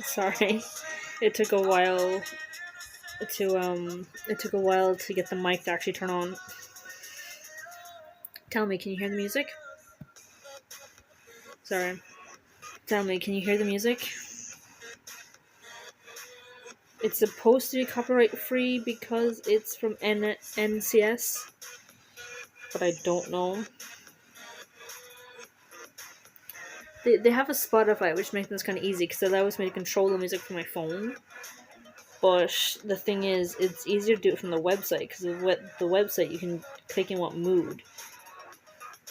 Sorry, it took a while to get the mic to actually turn on. Tell me, can you hear the music? Sorry. Tell me, can you hear the music? It's supposed to be copyright free because it's from NCS, but I don't know. They have a Spotify, which makes this kind of easy because it allows me to control the music from my phone. But the thing is, it's easier to do it from the website because the website you can click in what mood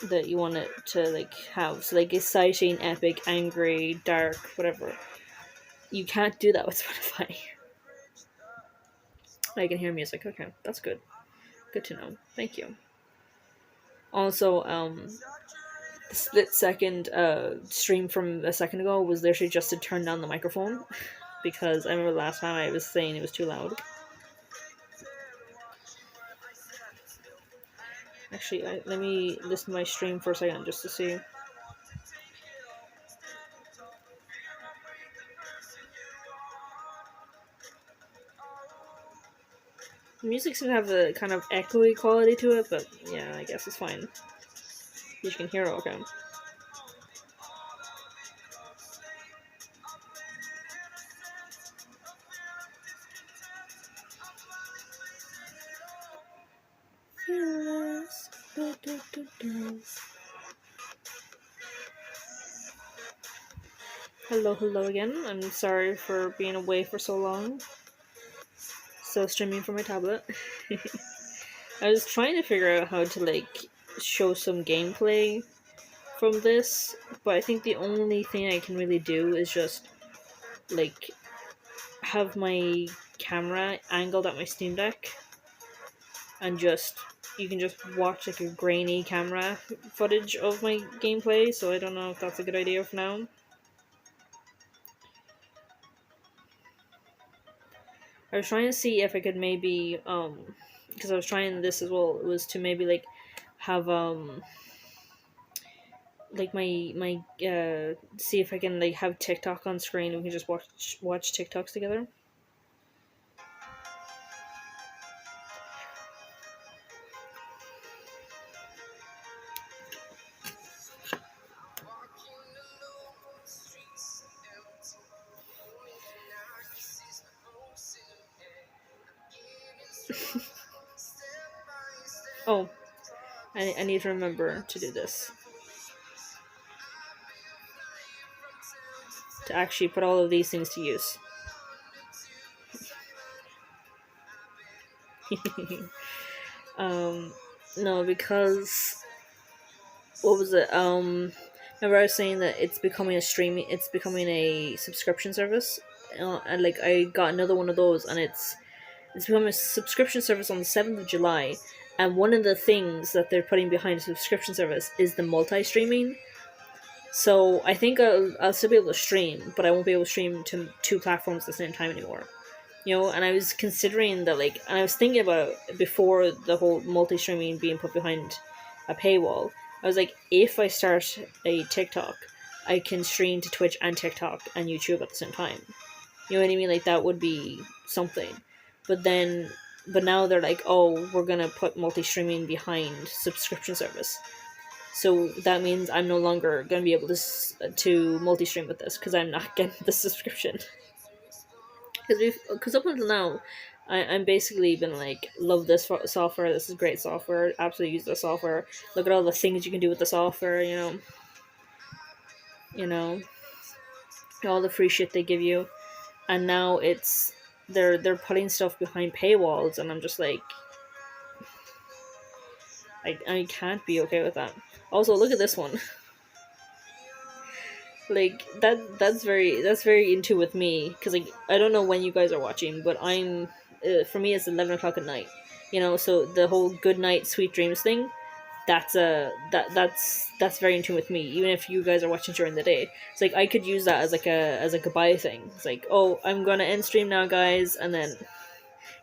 that you want it to like have. So like exciting, epic, angry, dark, whatever. You can't do that with Spotify. I can hear music. Okay, that's good. Good to know. Thank you. Also, the split second stream from a second ago was literally just to turn down the microphone because I remember last time I was saying it was too loud. Actually, let me listen to my stream for a second just to see. The music seems to have a kind of echoey quality to it, but yeah, I guess it's fine. You can hear it okay. Hello again. I'm sorry for being away for so long. Still streaming from my tablet. I was trying to figure out how to like show some gameplay from this, but I think the only thing I can really do is just like have my camera angled at my Steam Deck and just you can just watch like a grainy camera footage of my gameplay, so I don't know if that's a good idea for now. I was trying to see if I could maybe because I was trying this as well, it was to maybe like have like my see if I can like have TikTok on screen and we can just watch TikToks together. Oh, I need to remember to do this. To actually put all of these things to use. No, because what was it? Remember I was saying that it's becoming a subscription service, and like I got another one of those, and it's becoming a subscription service on the 7th of July, and one of the things that they're putting behind a subscription service is the multi-streaming. So I think I'll still be able to stream, but I won't be able to stream to two platforms at the same time anymore. You know, and I was considering that, like, and I was thinking about it before the whole multi-streaming being put behind a paywall. I was like, if I start a TikTok, I can stream to Twitch and TikTok and YouTube at the same time. You know what I mean? Like, that would be something. But now they're like, oh, we're gonna put multi-streaming behind subscription service. So that means I'm no longer gonna be able to multi-stream with this because I'm not getting the subscription. Because up until now, I'm basically been like, love this software. This is great software. Absolutely use the software. Look at all the things you can do with the software. You know, all the free shit they give you, and now they're putting stuff behind paywalls, and I'm just like, I can't be okay with that. Also, look at this one. Like that's very into with me because like I don't know when you guys are watching, but I'm for me it's 11 o'clock at night. So the whole good night, sweet dreams thing. That's very in tune with me. Even if you guys are watching during the day, it's like I could use that as a goodbye thing. It's like, oh, I'm gonna end stream now, guys, and then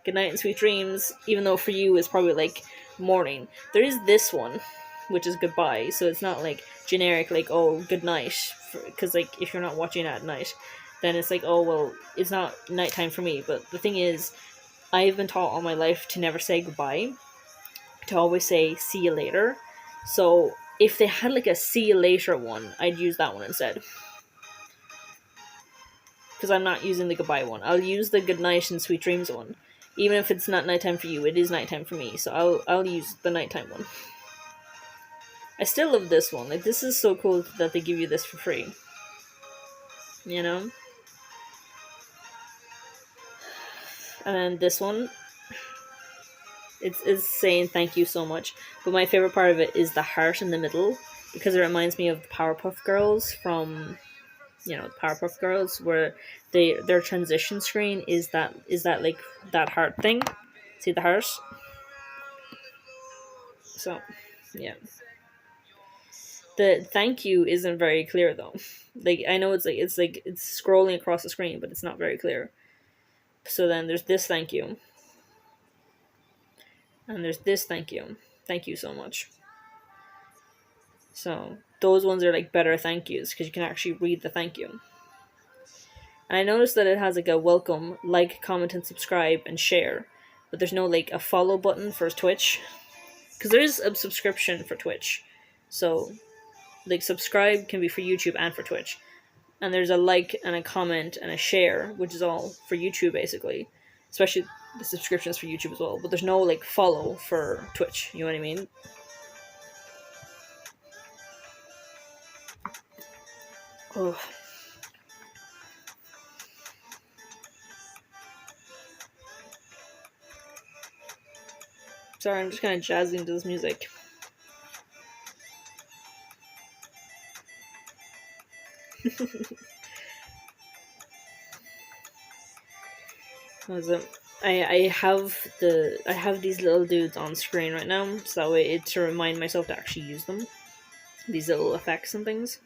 good night and sweet dreams. Even though for you it's probably like morning. There is this one, which is goodbye. So it's not like generic like, oh, good night because like if you're not watching at night, then it's like, oh well, it's not nighttime for me. But the thing is, I've been taught all my life to never say goodbye, to always say see you later. So if they had like a see you later one, I'd use that one instead. Because I'm not using the goodbye one. I'll use the good night and sweet dreams one. Even if it's not nighttime for you, it is nighttime for me. So I'll use the nighttime one. I still love this one. Like, this is so cool that they give you this for free. You know? And then this one, it's saying thank you so much. But my favorite part of it is the heart in the middle, because it reminds me of the Powerpuff Girls from, the Powerpuff Girls, where their transition screen is that like that heart thing. See the heart? So, yeah. The thank you isn't very clear though. Like, I know it's scrolling across the screen, but it's not very clear. So then there's this thank you. And there's this thank you. Thank you so much. So those ones are like better thank yous because you can actually read the thank you. And I noticed that it has like a welcome, like, comment, and subscribe, and share. But there's no like a follow button for Twitch. Because there is a subscription for Twitch. So like subscribe can be for YouTube and for Twitch. And there's a like and a comment and a share, which is all for YouTube basically. Especially the subscriptions for YouTube as well. But there's no like follow for Twitch. You know what I mean? Oh. Sorry, I'm just kind of jazzing to this music. I have these little dudes on screen right now, so it's to remind myself to actually use them. These little effects and things.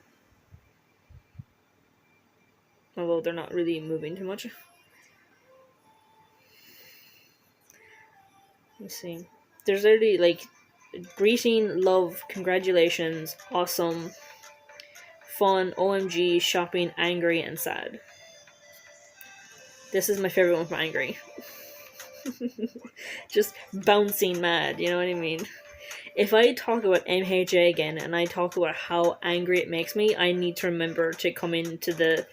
Although they're not really moving too much. Let's see. There's already like greeting, love, congratulations, awesome, fun, OMG, shopping, angry, and sad. This is my favorite one from angry. Just bouncing mad, you know what I mean? If I talk about MHA again and I talk about how angry it makes me, I need to remember to come into the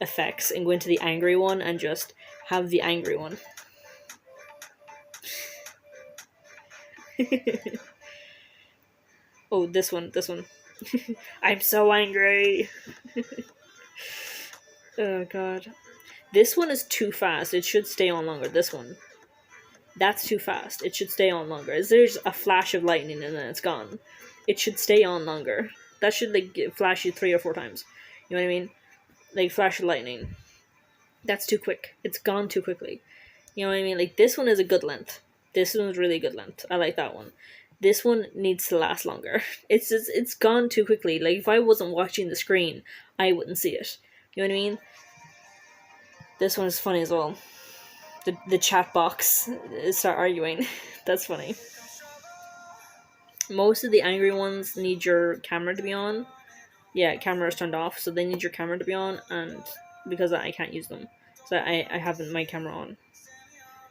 effects and go into the angry one and just have the angry one. Oh, this one. I'm so angry. Oh god. This one is too fast. It should stay on longer. This one. That's too fast. It should stay on longer. There's a flash of lightning and then it's gone. It should stay on longer. That should like flash you 3 or 4 times. You know what I mean? Like flash of lightning. That's too quick. It's gone too quickly. You know what I mean? Like this one is a good length. This one's really good length. I like that one. This one needs to last longer. It's gone too quickly. Like if I wasn't watching the screen, I wouldn't see it. You know what I mean? This one is funny as well. The chat box start arguing. That's funny. Most of the angry ones need your camera to be on. Yeah, camera is turned off, so they need your camera to be on, and because I can't use them, so I have my camera on.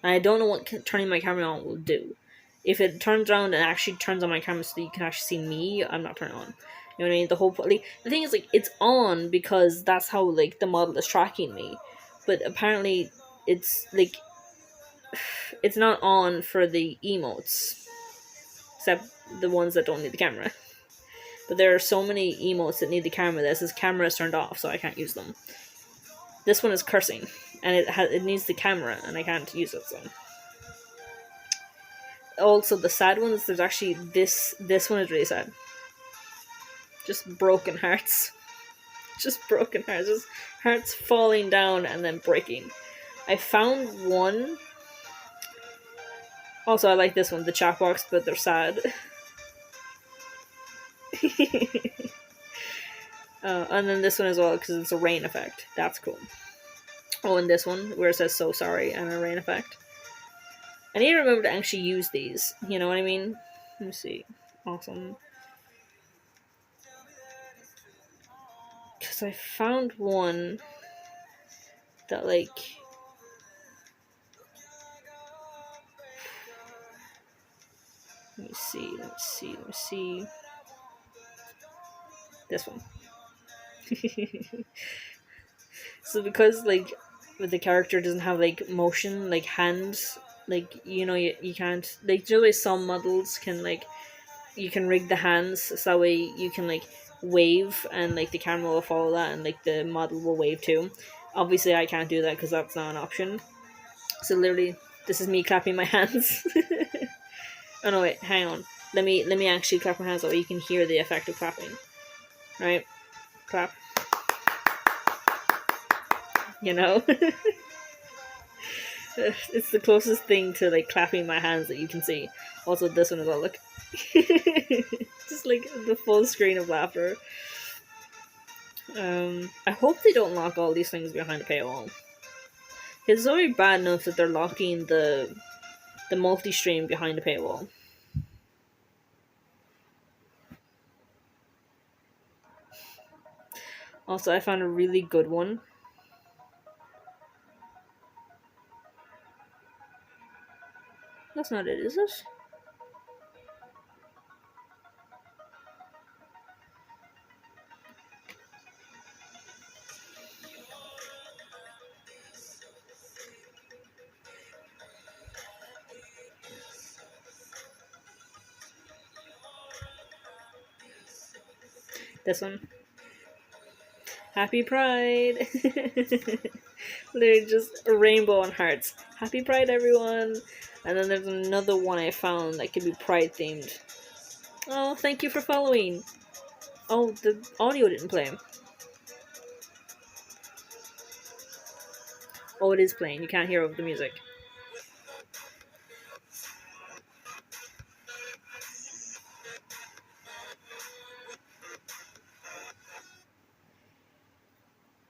And I don't know what turning my camera on will do. If it turns around and actually turns on my camera so that you can actually see me, I'm not turning on. You know what I mean? The whole like the thing is like it's on because that's how like the model is tracking me, but apparently it's like it's not on for the emotes, except the ones that don't need the camera. But there are so many emotes that need the camera that says camera is turned off, so I can't use them. This one is cursing, and it needs the camera, and I can't use it. So also the sad ones, there's actually this one is really sad. Just broken hearts. Just broken hearts. Just hearts falling down and then breaking. I found one. Also, I like this one, the chat box, but they're sad. And then this one as well, because it's a rain effect. That's cool. Oh, and this one, where it says so sorry, and a rain effect. I need to remember to actually use these. You know what I mean? Let me see. Awesome. because I found one that like, let me see this one. So because like the character doesn't have like motion, like hands, like you can't, like the way some models can, like you can rig the hands so that way you can like wave and like the camera will follow that and like the model will wave too. Obviously I can't do that because that's not an option. So literally this is me clapping my hands. Oh no, wait, hang on. Let me actually clap my hands so you can hear the effect of clapping. Right? Clap. You know? It's the closest thing to like clapping my hands that you can see. Also this one as well, look. Just like the full screen of laughter. I hope they don't lock all these things behind a paywall. It's already bad enough that they're locking the multi-stream behind a paywall. Also, I found a really good one. That's not it, is it? This one. Happy Pride! Literally just a rainbow and hearts. Happy Pride, everyone! And then there's another one I found that could be Pride themed. Oh, thank you for following! Oh, the audio didn't play. Oh, it is playing. You can't hear over the music.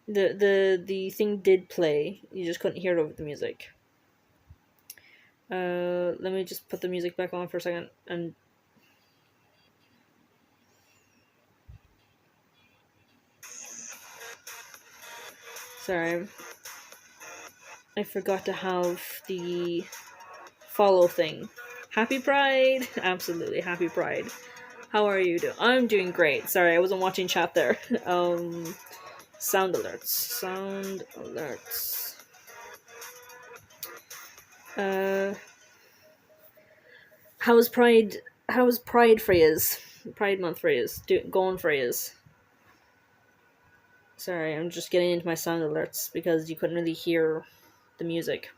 The thing did play. You just couldn't hear it over the music. Let me just put the music back on for a second and sorry. I forgot to have the follow thing. Happy Pride! Absolutely, happy Pride. How are you doing? I'm doing great. Sorry, I wasn't watching chat there. Sound alerts. Sound alerts. How's Pride? How's Pride for yous? Pride Month for yous? Going for yous? Sorry, I'm just getting into my sound alerts because you couldn't really hear the music.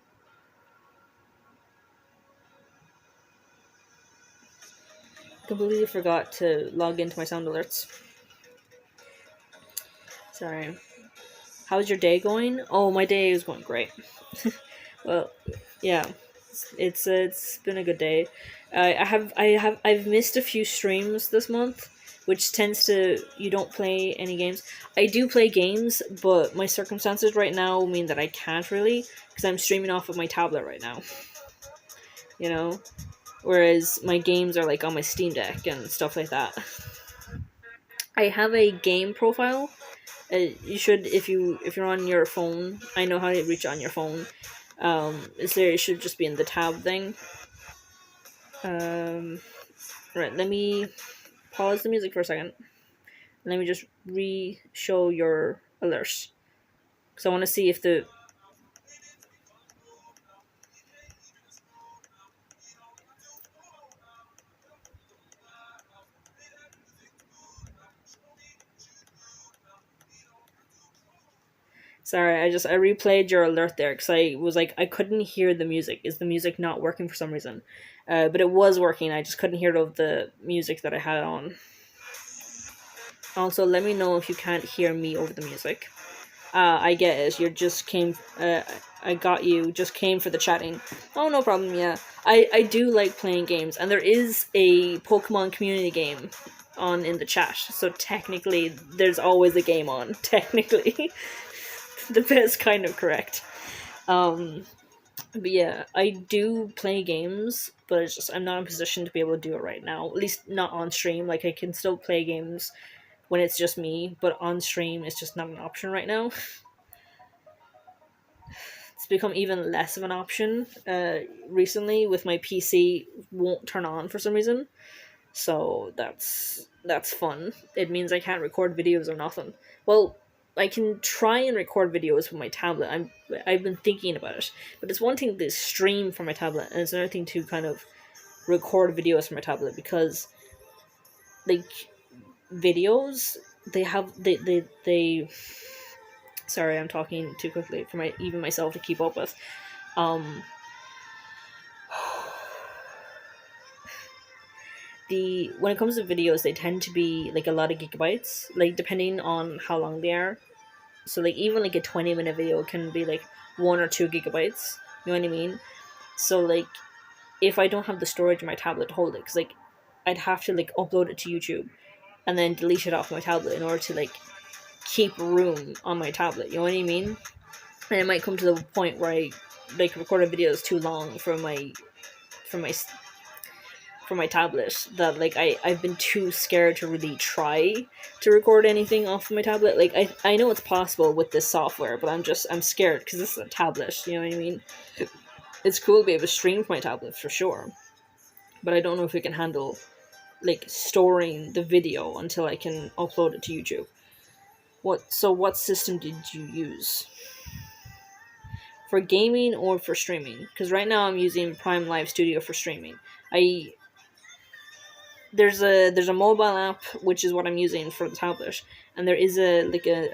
Completely forgot to log into my sound alerts. Sorry. How's your day going? Oh, my day is going great. Well, yeah, it's been a good day. I've missed a few streams this month, which tends to you don't play any games. I do play games, but my circumstances right now mean that I can't really because I'm streaming off of my tablet right now. You know, whereas my games are like on my Steam Deck and stuff like that. I have a game profile. You should if you're on your phone. I know how to reach on your phone. Is there? It should just be in the tab thing. Right. Let me pause the music for a second. Let me just re-show your alerts because I want to see if the. Sorry, I replayed your alert there because I was like I couldn't hear the music. Is the music not working for some reason? But it was working. I just couldn't hear it over the music that I had on. Also, let me know if you can't hear me over the music. I get it. You just came. I got you. Just came for the chatting. Oh, no problem. Yeah, I do like playing games, and there is a Pokemon community game on in the chat. So technically, there's always a game on. Technically. The best kind of correct. But yeah, I do play games, but it's just I'm not in a position to be able to do it right now. At least not on stream. Like I can still play games when it's just me, but on stream it's just not an option right now. It's become even less of an option recently with my PC won't turn on for some reason. So that's fun. It means I can't record videos or nothing. Well, I can try and record videos with my tablet. I've been thinking about it, but it's one thing to stream from my tablet, and it's another thing to kind of record videos from my tablet, because like videos, they sorry, I'm talking too quickly for my even myself to keep up with. Um, the when it comes to videos, they tend to be like a lot of gigabytes, like depending on how long they are. So like even like a 20-minute video can be like 1 or 2 gigabytes. You know what I mean? So like if I don't have the storage in my tablet to hold it, because like I'd have to like upload it to YouTube and then delete it off my tablet in order to like keep room on my tablet. You know what I mean? And it might come to the point where I like record a video that's too long for my for my tablet, that like I've been too scared to really try to record anything off of my tablet. Like I know it's possible with this software, but I'm scared because this is a tablet. You know what I mean? It's cool to be able to stream from my tablet for sure, but I don't know if it can handle like storing the video until I can upload it to YouTube. What system did you use? For gaming or for streaming? Because right now I'm using Prime Live Studio for streaming. There's a mobile app, which is what I'm using for the tablet, and there is a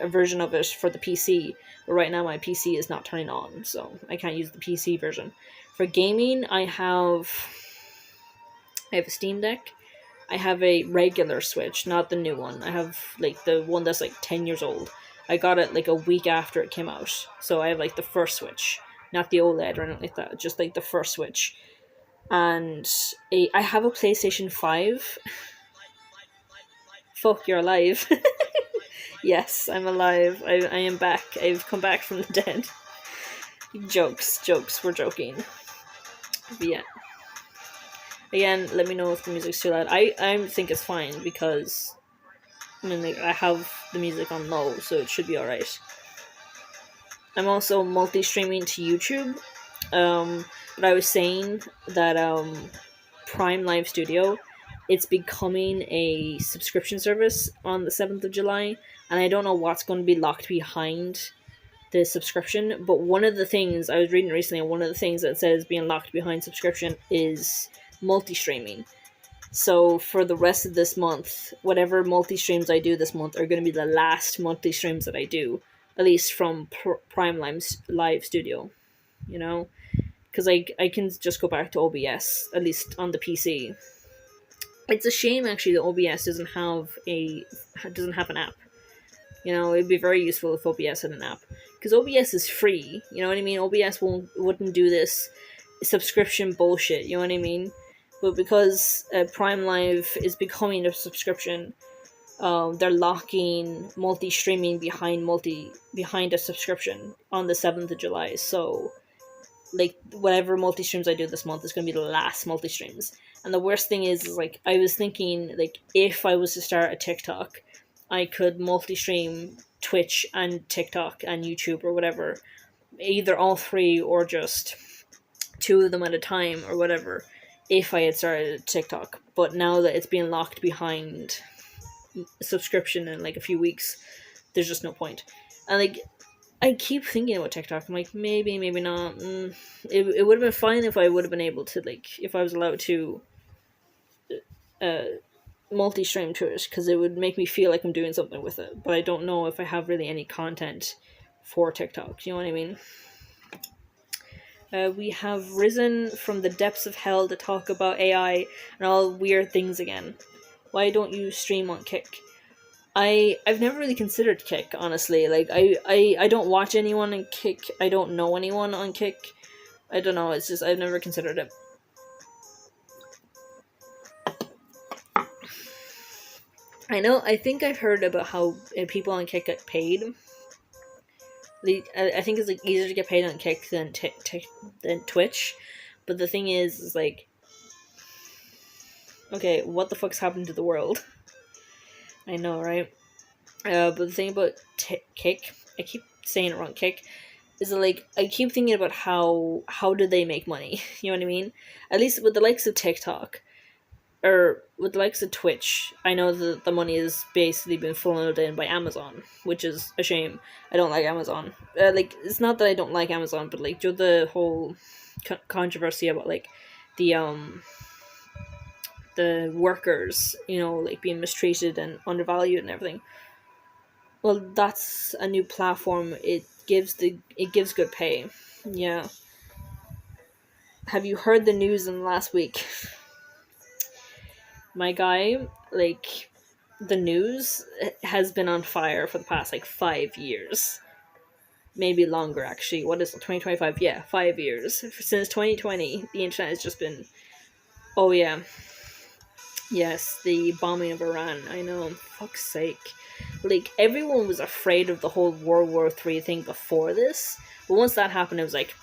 version of it for the PC. But right now my PC is not turning on, so I can't use the PC version. For gaming, I have a Steam Deck. I have a regular Switch, not the new one. I have like the one that's like 10 years old. I got it like a week after it came out, so I have like the first Switch, not the OLED or anything like that. Just like the first Switch. And I have a PlayStation 5. Fuck, you're alive. Yes, I'm alive. I am back. I've come back from the dead. Jokes, we're joking. But yeah. Again, let me know if the music's too loud. I think it's fine because I mean like I have the music on low, so it should be alright. I'm also multi-streaming to YouTube. But I was saying that Prime Live Studio, it's becoming a subscription service on the 7th of July, and I don't know what's going to be locked behind the subscription, but one of the things I was reading recently, one of the things that says being locked behind subscription is multi-streaming. So for the rest of this month, whatever multi-streams I do this month are going to be the last multi-streams that I do, at least from Prime Live Studio, you know? Because I can just go back to OBS, at least on the PC. It's a shame actually that OBS doesn't have an app. You know, it'd be very useful if OBS had an app, because OBS is free. You know what I mean? OBS wouldn't do this subscription bullshit. You know what I mean? But because Prime Live is becoming a subscription, they're locking multi-streaming behind a subscription on the 7th of July. So like whatever multi-streams I do this month is going to be the last multi-streams. And the worst thing is like I was thinking like if I was to start a TikTok, I could multi-stream Twitch and TikTok and YouTube or whatever, either all three or just two of them at a time or whatever, if I had started a TikTok. But now that it's being locked behind a subscription in like a few weeks, there's just no point. And like I keep thinking about TikTok. I'm like, maybe not. It would have been fine if I would have been able to, like, if I was allowed to multi-stream to it, because it would make me feel like I'm doing something with it. But I don't know if I have really any content for TikTok. You know what I mean? We have risen from the depths of hell to talk about AI and all weird things again. Why don't you stream on Kick? I've never really considered Kick, honestly. Like I don't watch anyone on Kick. I don't know anyone on Kick. I don't know, it's just I've never considered it. I think I've heard about how people on Kick get paid. I think it's like easier to get paid on Kick than than Twitch. But the thing is like, okay, what the fuck's happened to the world? I know, right? But the thing about Kick, I keep saying it wrong. Kick is that, like, I keep thinking about how do they make money? You know what I mean? At least with the likes of TikTok or with the likes of Twitch, I know that the money is basically been funneled in by Amazon, which is a shame. I don't like Amazon. Like, it's not that I don't like Amazon, but like, the whole controversy about like the the workers, like being mistreated and undervalued and everything. Well, that's a new platform. It gives good pay. Yeah. Have you heard the news in the last week? My guy, like, the news has been on fire for the past like 5 years, maybe longer actually. What is it? 2025? Yeah, 5 years since 2020. The internet has just been. Oh yeah, yes, the bombing of Iran. I know. Fuck's sake. Like, everyone was afraid of the whole World War III thing before this, but once that happened, it was like,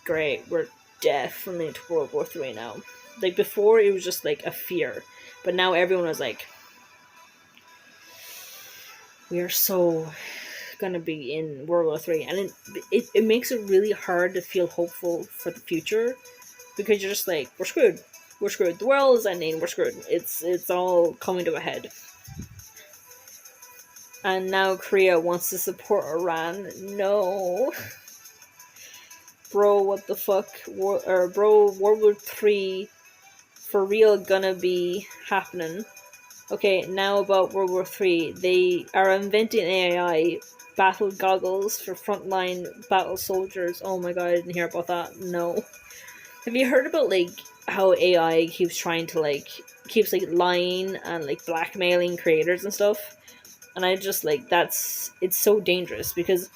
great, we're definitely into World War III now. Like, before, it was just like a fear, but now everyone was like, we are so gonna be in World War III, and it makes it really hard to feel hopeful for the future, because you're just like, we're screwed, the world is ending, we're screwed, it's all coming to a head. And now Korea wants to support Iran. No. Bro, what the fuck? Bro, World War III for real gonna be happening. Okay, now about World War III. They are inventing AI battle goggles for frontline battle soldiers. Oh my god, I didn't hear about that. No. Have you heard about, like, how AI keeps trying to, like, keeps, like, lying and, like, blackmailing creators and stuff? And I just, like, it's so dangerous, because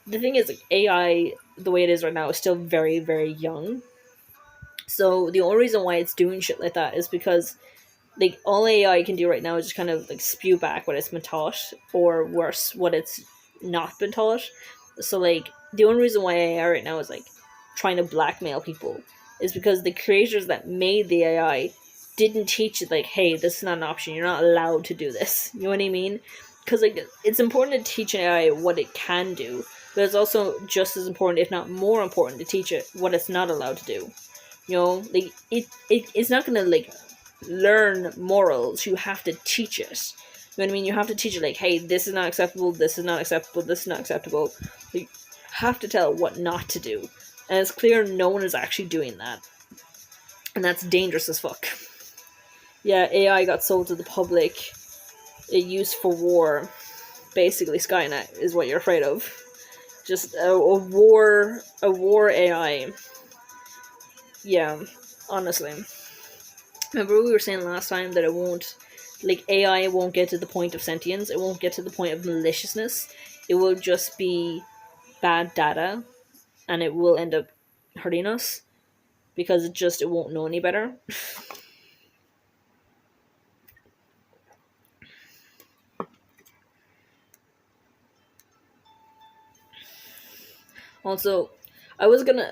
the thing is, like, AI, the way it is right now, is still very, very young. So the only reason why it's doing shit like that is because, like, all AI can do right now is just kind of like spew back what it's been taught, or worse, what it's not been taught. So, like, the only reason why AI right now is like trying to blackmail people is because the creators that made the AI didn't teach it, like, hey, this is not an option. You're not allowed to do this. You know what I mean? Because, like, it's important to teach an AI what it can do, but it's also just as important, if not more important, to teach it what it's not allowed to do. Like, it's not gonna, like, learn morals. You have to teach it. You know what I mean? You have to teach it, like, hey, this is not acceptable, this is not acceptable, this is not acceptable. You have to tell it what not to do. And it's clear no one is actually doing that. And that's dangerous as fuck. Yeah, AI got sold to the public. It used for war. Basically, Skynet is what you're afraid of. Just a war AI. Yeah, honestly. Remember we were saying last time that AI won't get to the point of sentience, it won't get to the point of maliciousness, it will just be bad data, and it will end up hurting us, because it won't know any better. Also, I was gonna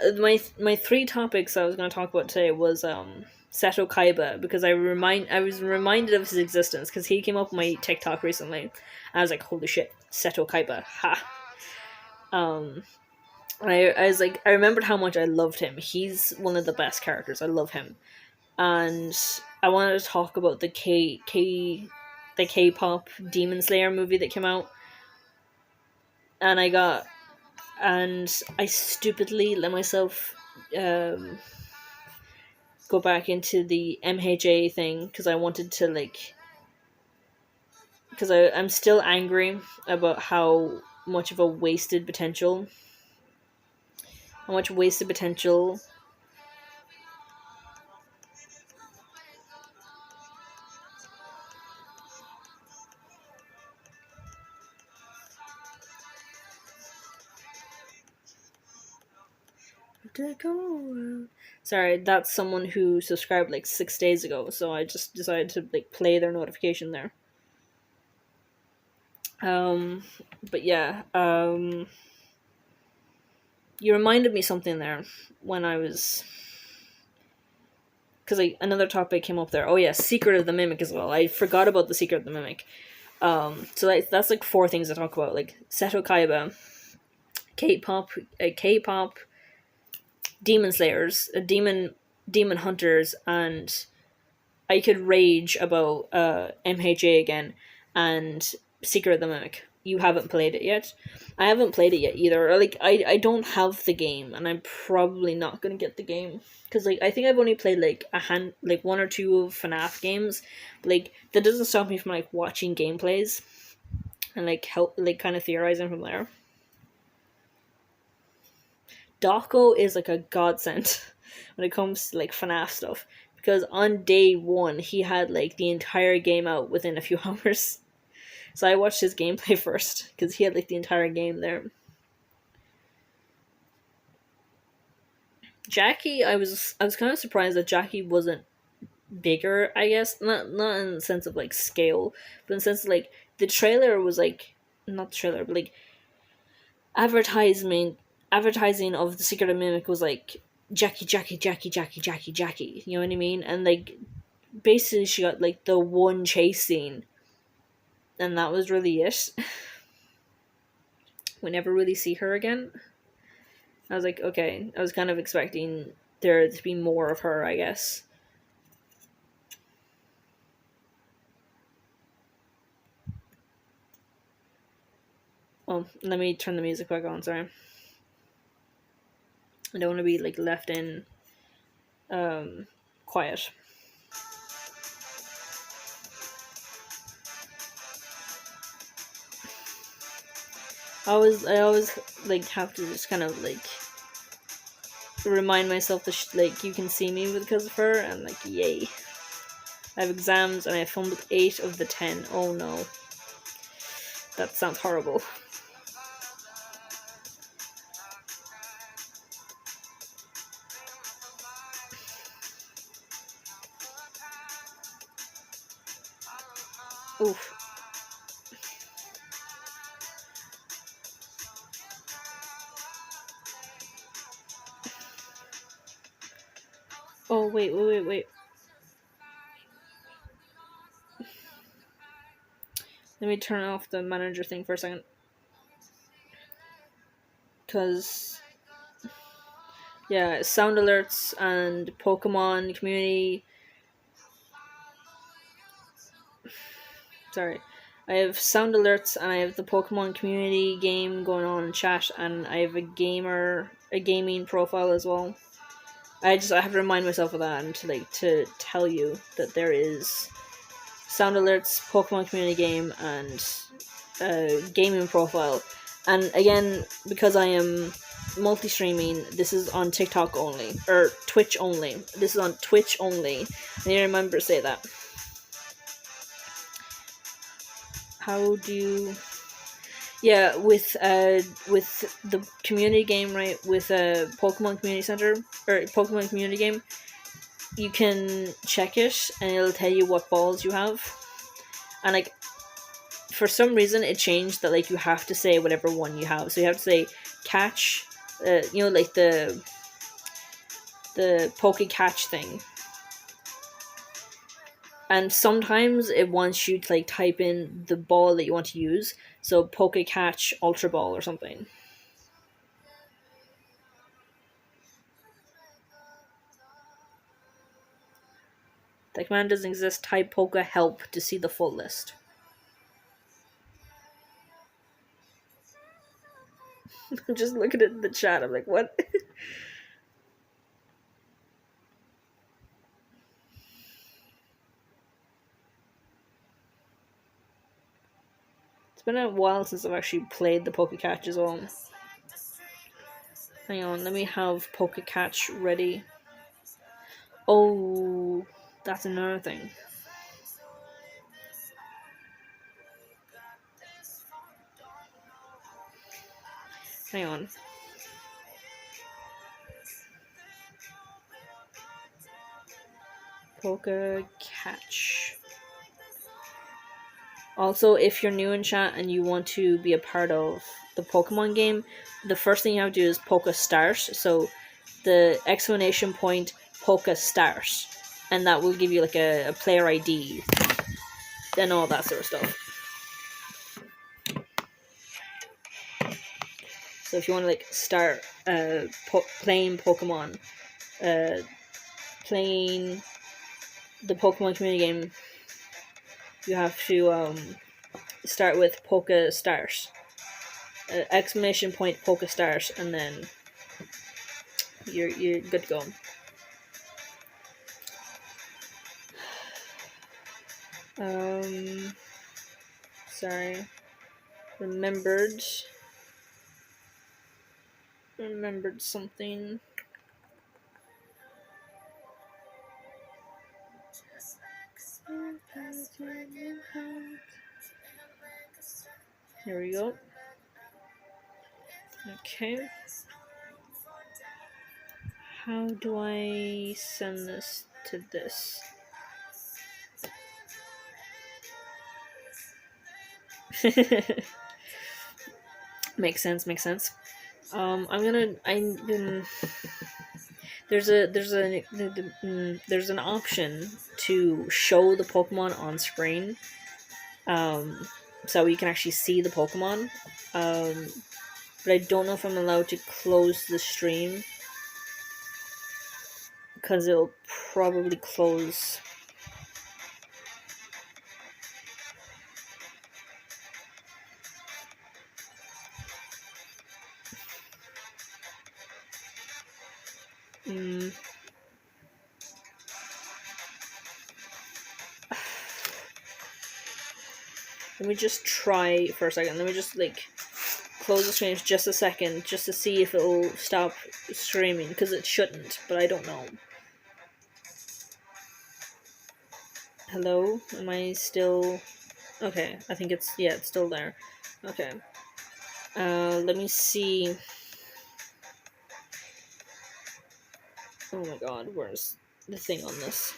my three topics I was gonna talk about today was Seto Kaiba, because I was reminded of his existence because he came up on my TikTok recently, and I was like, holy shit, Seto Kaiba, ha. Um, I was like, I remembered how much I loved him. He's one of the best characters. I love him, and I wanted to talk about the K-pop Demon Slayer movie that came out, and I stupidly let myself um, go back into the MHA thing, because I wanted to, like, because I'm still angry about how much wasted potential. Sorry, that's someone who subscribed like 6 days ago, so I just decided to, like, play their notification there. Um, but yeah, you reminded me something there when I was, because, like, another topic came up there. Oh yeah, Secret of the Mimic as well. I forgot about the Secret of the Mimic. So that's like four things I talk about, like Seto Kaiba, K-pop, K-pop, demon slayers, demon hunters, and I could rage about MHA again and Secret of the Mimic. You haven't played it yet. I haven't played it yet either. Like I don't have the game, and I'm probably not gonna get the game because like I think I've only played like like one or two of FNAF games. Like that doesn't stop me from like watching gameplays and like help like kind of theorizing from there. Doko is like a godsend when it comes to like FNAF stuff because on day one he had like the entire game out within a few hours. So I watched his gameplay first because he had like the entire game there. Jackie, I was kind of surprised that Jackie wasn't bigger. I guess not in the sense of like scale, but in the sense of, like the trailer was like not the trailer, but like advertisement advertising of the Secret of Mimic was like Jackie, Jackie, Jackie, Jackie, Jackie, Jackie. You know what I mean? And like basically she got like the one chase scene, and that was really it. We never really see her again. I was like, okay. I was kind of expecting there to be more of her, I guess. Oh, let me turn the music back on, sorry. I don't want to be like left in quiet. I always like have to just kind of like remind myself that like you can see me because of her, and like yay. I have exams and I fumbled 8 of the 10. Oh no. That sounds horrible. Oof. Oh, wait. Let me turn off the manager thing for a second. Because, yeah, sound alerts and Pokemon community. Sorry. I have sound alerts and I have the Pokemon community game going on in chat, and I have a gaming profile as well. I have to remind myself of that and to tell you that there is sound alerts, Pokemon community game, and gaming profile. And again, because I am multi-streaming, this is on TikTok only or Twitch only. This is on Twitch only. I need to remember to say that. How do you? Yeah, with the community game, right? With a Pokemon Community Center or Pokemon Community Game, you can check it and it'll tell you what balls you have. And like for some reason it changed that like you have to say whatever one you have. So you have to say catch, like the poke catch thing. And sometimes it wants you to like type in the ball that you want to use. So poke catch ultra ball or something. The command doesn't exist. Type Poke help to see the full list. I'm just looking at the chat. I'm like, what? It's been a while since I've actually played the Poke Catch as well. Hang on, let me have Poke Catch ready. Oh, that's another thing. Hang on. Poke Catch. Also, if you're new in chat and you want to be a part of the Pokemon game, the first thing you have to do is Poke Start. So the exclamation point Poke Start, and that will give you like a player ID and all that sort of stuff. So if you want to like start playing Pokemon, playing the Pokemon community game, you have to start with Poke Stars, exclamation point Poke Stars, and then you're good to go. Sorry, remembered something. Here we go. Okay. How do I send this to this? Makes sense. There's an option to show the Pokemon on screen, so you can actually see the Pokemon, but I don't know if I'm allowed to close the stream, because it'll probably close. Let me just try for a second. Let me just like close the stream for just a second, just to see if it'll stop streaming, because it shouldn't, but I don't know. Hello? Am I still... Okay, I think it's... Yeah, it's still there. Okay. Let me see... Oh my god, where's the thing on this?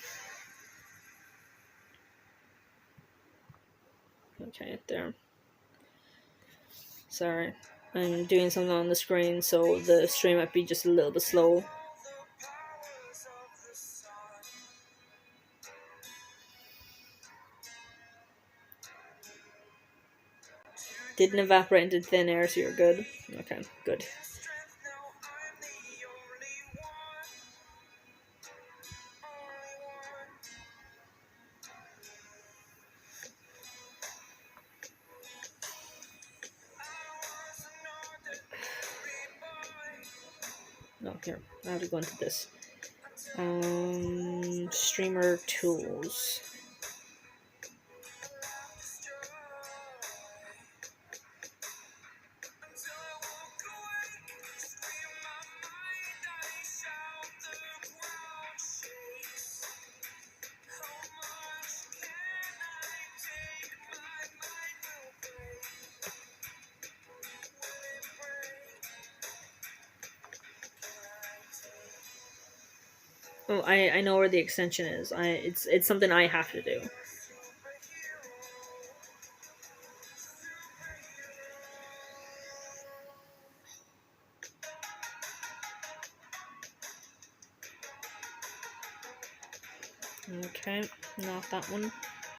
Okay, there. Sorry. I'm doing something on the screen, so the stream might be just a little bit slow. Didn't evaporate into thin air, so you're good. Okay, good. No, here. I have to go into this. Streamer tools. Oh, I know where the extension is. It's something I have to do. Okay, not that one.